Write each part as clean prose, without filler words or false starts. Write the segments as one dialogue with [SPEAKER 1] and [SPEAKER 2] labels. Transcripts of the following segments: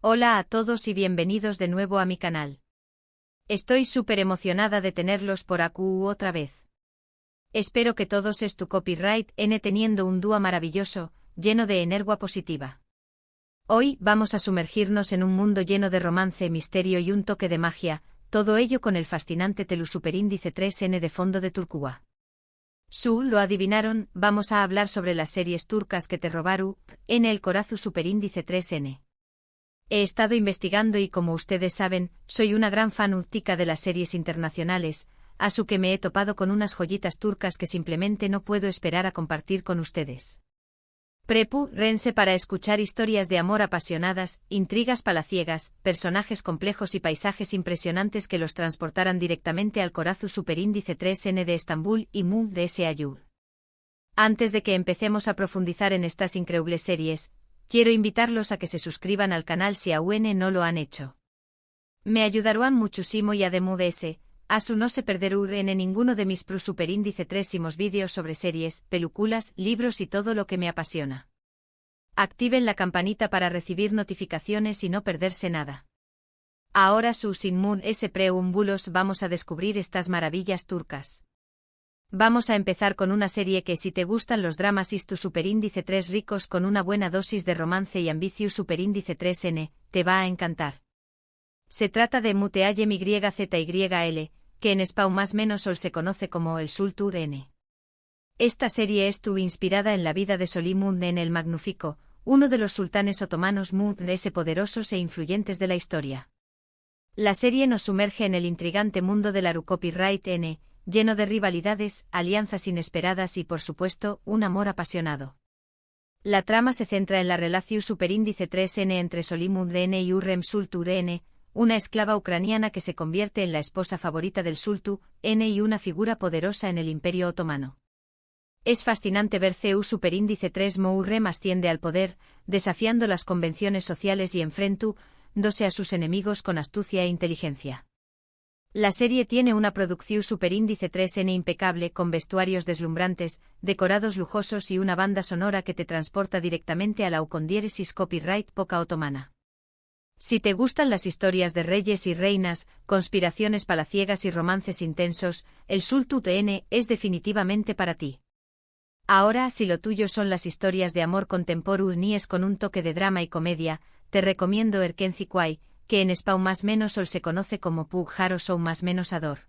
[SPEAKER 1] Hola a todos y bienvenidos de nuevo a mi canal. Estoy súper emocionada de tenerlos por aquí otra vez. Espero que todos es tu copyright teniendo un día maravilloso, lleno de energía positiva. Hoy vamos a sumergirnos en un mundo lleno de romance, misterio y un toque de magia, todo ello con el fascinante Telu Superíndice 3N de fondo de Turquía. Lo adivinaron, vamos a hablar sobre las series turcas que te robaron en el Corazu Superíndice 3N. He estado investigando y como ustedes saben, soy una gran fanática de las series internacionales, así que me he topado con unas joyitas turcas que simplemente no puedo esperar a compartir con ustedes. Prepárense para escuchar historias de amor apasionadas, intrigas palaciegas, personajes complejos y paisajes impresionantes que los transportarán directamente al Corazu Superíndice 3N de Estambul y Mu de Ayur. Antes de que empecemos a profundizar en estas increíbles series, quiero invitarlos a que se suscriban al canal si aún no lo han hecho. Me ayudarán muchísimo y además de ese, no se perderán en ninguno de mis Superíndice 3 vídeos sobre series, películas, libros y todo lo que me apasiona. Activen la campanita para recibir notificaciones y no perderse nada. Ahora sin ese preámbulos vamos a descubrir estas maravillas turcas. Vamos a empezar con una serie que si te gustan los dramas y tu Superíndice 3 ricos con una buena dosis de romance y ambicio Superíndice 3N, te va a encantar. Se trata de Muteayem YZYL, que en español más menos se conoce como el Sultur N. Esta serie estuvo inspirada en la vida de Solimund en el Magnífico, uno de los sultanes otomanos poderosos e influyentes de la historia. La serie nos sumerge en el intrigante mundo del Copyright N, lleno de rivalidades, alianzas inesperadas y por supuesto, un amor apasionado. La trama se centra en la relación Superíndice 3N entre Solimund N y Hürrem Sultur N, una esclava ucraniana que se convierte en la esposa favorita del Sultu N y una figura poderosa en el Imperio Otomano. Es fascinante ver CU Superíndice 3 Hürrem asciende al poder, desafiando las convenciones sociales y enfrentándose a sus enemigos con astucia e inteligencia. La serie tiene una producción Superíndice 3N impecable con vestuarios deslumbrantes, decorados lujosos y una banda sonora que te transporta directamente a la ucondiéresis copyright poca otomana. Si te gustan las historias de reyes y reinas, conspiraciones palaciegas y romances intensos, el Sultut N es definitivamente para ti. Ahora, si lo tuyo son las historias de amor contemporáneas con un toque de drama y comedia, te recomiendo Erkenci Quay, que en español más menos se conoce como Pug Haro Show más menos Ador.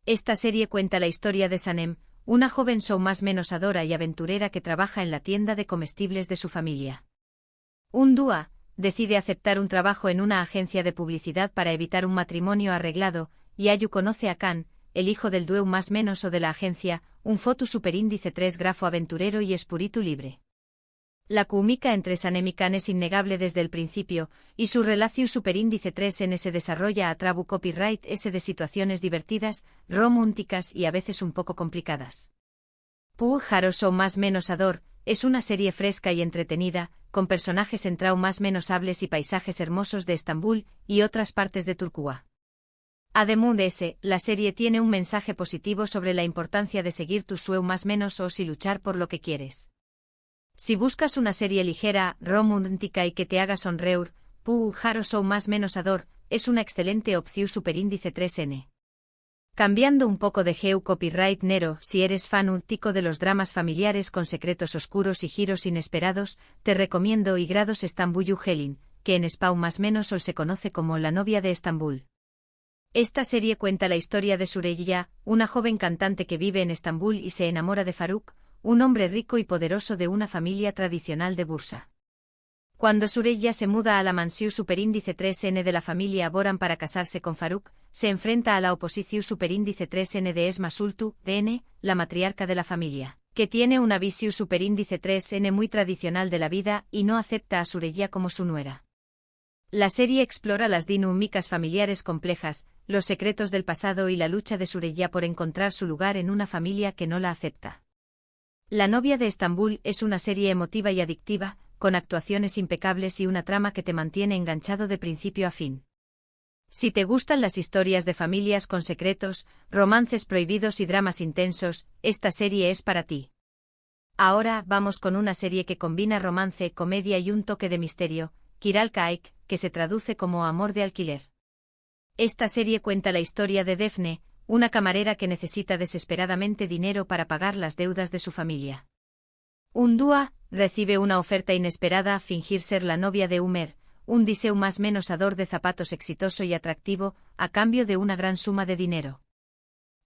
[SPEAKER 1] Esta serie cuenta la historia de Sanem, una joven show más menos adora y aventurera que trabaja en la tienda de comestibles de su familia. Un día, decide aceptar un trabajo en una agencia de publicidad para evitar un matrimonio arreglado, y Ayu conoce a Khan, el hijo del dueño más menos de la agencia, un foto Superíndice 3 grafo aventurero y espíritu libre. La química entre Sanem y Khan es innegable desde el principio, y su relación Superíndice 3N se desarrolla a través copyright S de situaciones divertidas, románticas y a veces un poco complicadas. Pug Haro Show más menos Ador es una serie fresca y entretenida, con personajes en más menos hables y paisajes hermosos de Estambul y otras partes de Turquía. Además de ese, la serie tiene un mensaje positivo sobre la importancia de seguir tu sueño más menos y luchar por lo que quieres. Si buscas una serie ligera, romántica y que te haga sonreír, Pug Haro Show más menos Ador es una excelente opción Superíndice 3N. Cambiando un poco de geo copyright Nero, si eres fanático de los dramas familiares con secretos oscuros y giros inesperados, te recomiendo Y Grados Estambul Helin, que en español más menos se conoce como La novia de Estambul. Esta serie cuenta la historia de Süreyya, una joven cantante que vive en Estambul y se enamora de Faruk, un hombre rico y poderoso de una familia tradicional de Bursa. Cuando Süreyya se muda a la mansión Superíndice 3N de la familia Boran para casarse con Faruk, se enfrenta a la oposición Superíndice 3N de Esma Sultu, DN, la matriarca de la familia, que tiene una visión Superíndice 3N muy tradicional de la vida y no acepta a Süreyya como su nuera. La serie explora las dinámicas familiares complejas, los secretos del pasado y la lucha de Süreyya por encontrar su lugar en una familia que no la acepta. La novia de Estambul es una serie emotiva y adictiva, con actuaciones impecables y una trama que te mantiene enganchado de principio a fin. Si te gustan las historias de familias con secretos, romances prohibidos y dramas intensos, esta serie es para ti. Ahora vamos con una serie que combina romance, comedia y un toque de misterio, Kiralkaik, que se traduce como Amor de alquiler. Esta serie cuenta la historia de Daphne, una camarera que necesita desesperadamente dinero para pagar las deudas de su familia. Un día, recibe una oferta inesperada a fingir ser la novia de Umer, un diseu más menos ador de zapatos exitoso y atractivo, a cambio de una gran suma de dinero.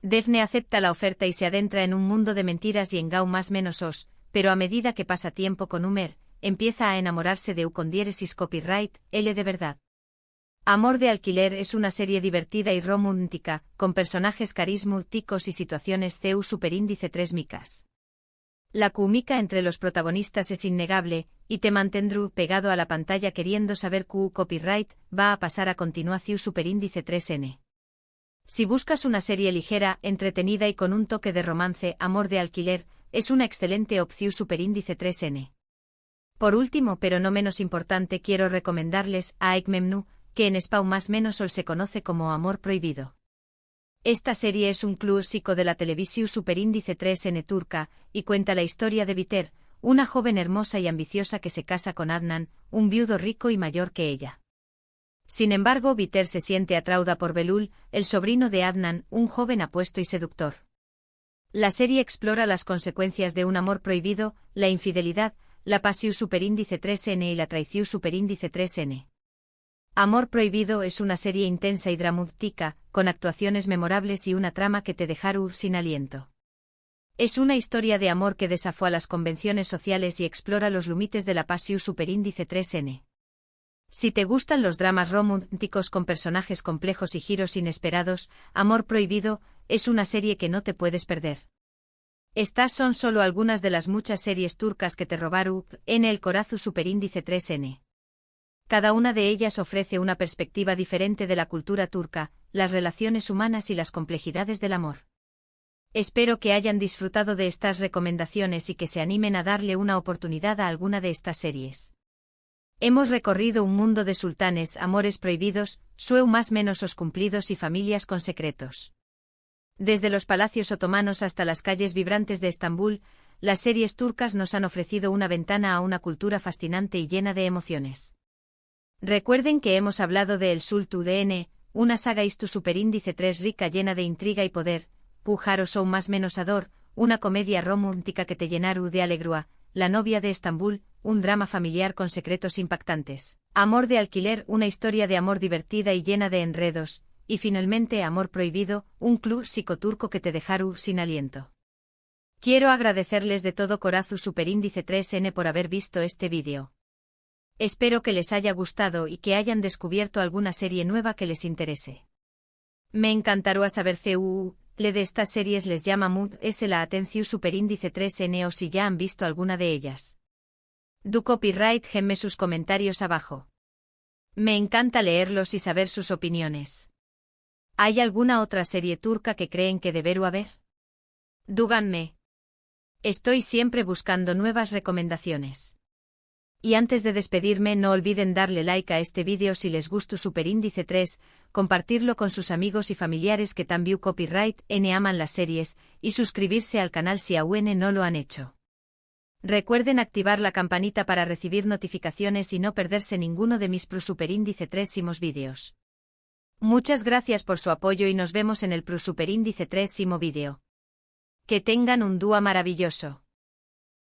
[SPEAKER 1] Daphne acepta la oferta y se adentra en un mundo de mentiras y engau más menos os, pero a medida que pasa tiempo con Umer, empieza a enamorarse de U con diéresis copyright, L de verdad. Amor de alquiler es una serie divertida y romántica, con personajes carismáticos y situaciones CU superíndice 3 micas. La química entre los protagonistas es innegable, y te mantendrú pegado a la pantalla queriendo saber qué copyright va a pasar a continuación superíndice 3N. Si buscas una serie ligera, entretenida y con un toque de romance, Amor de alquiler, es una excelente opción superíndice 3N. Por último, pero no menos importante, quiero recomendarles a Ekmemnu, que en Spawn más menos se conoce como Amor prohibido. Esta serie es un clásico de la televisión superíndice 3N turca, y cuenta la historia de Biter, una joven hermosa y ambiciosa que se casa con Adnan, un viudo rico y mayor que ella. Sin embargo, Biter se siente atraída por Belul, el sobrino de Adnan, un joven apuesto y seductor. La serie explora las consecuencias de un amor prohibido, la infidelidad, la pasión superíndice 3N y la traición superíndice 3N. Amor prohibido es una serie intensa y dramática, con actuaciones memorables y una trama que te dejará sin aliento. Es una historia de amor que desafía las convenciones sociales y explora los límites de la pasión superíndice 3N. Si te gustan los dramas románticos con personajes complejos y giros inesperados, Amor prohibido es una serie que no te puedes perder. Estas son solo algunas de las muchas series turcas que te robaron en el corazón superíndice 3N. Cada una de ellas ofrece una perspectiva diferente de la cultura turca, las relaciones humanas y las complejidades del amor. Espero que hayan disfrutado de estas recomendaciones y que se animen a darle una oportunidad a alguna de estas series. Hemos recorrido un mundo de sultanes, amores prohibidos, sueu más menos os cumplidos y familias con secretos. Desde los palacios otomanos hasta las calles vibrantes de Estambul, las series turcas nos han ofrecido una ventana a una cultura fascinante y llena de emociones. Recuerden que hemos hablado de El Sultu DN, una saga istu superíndice 3 rica llena de intriga y poder, Pujar o Sou más menos ador, una comedia romántica que te llenaru de alegría, La novia de Estambul, un drama familiar con secretos impactantes, Amor de alquiler, una historia de amor divertida y llena de enredos, y finalmente Amor prohibido, un club psicoturco que te dejaru sin aliento. Quiero agradecerles de todo corazón superíndice 3N por haber visto este vídeo. Espero que les haya gustado y que hayan descubierto alguna serie nueva que les interese. Me encantará saber le de estas series les llama Mood es la atención superíndice 3N o si ya han visto alguna de ellas. Du copyright gemme sus comentarios abajo. Me encanta leerlos y saber sus opiniones. ¿Hay alguna otra serie turca que creen que deberu haber? Díganme. Estoy siempre buscando nuevas recomendaciones. Y antes de despedirme no olviden darle like a este vídeo si les gustó superíndice 3, compartirlo con sus amigos y familiares que también copyright N aman las series, y suscribirse al canal si aún no lo han hecho. Recuerden activar la campanita para recibir notificaciones y no perderse ninguno de mis superíndice 3 vídeos. Muchas gracias por su apoyo y nos vemos en el superíndice 3 vídeo. Que tengan un día maravilloso.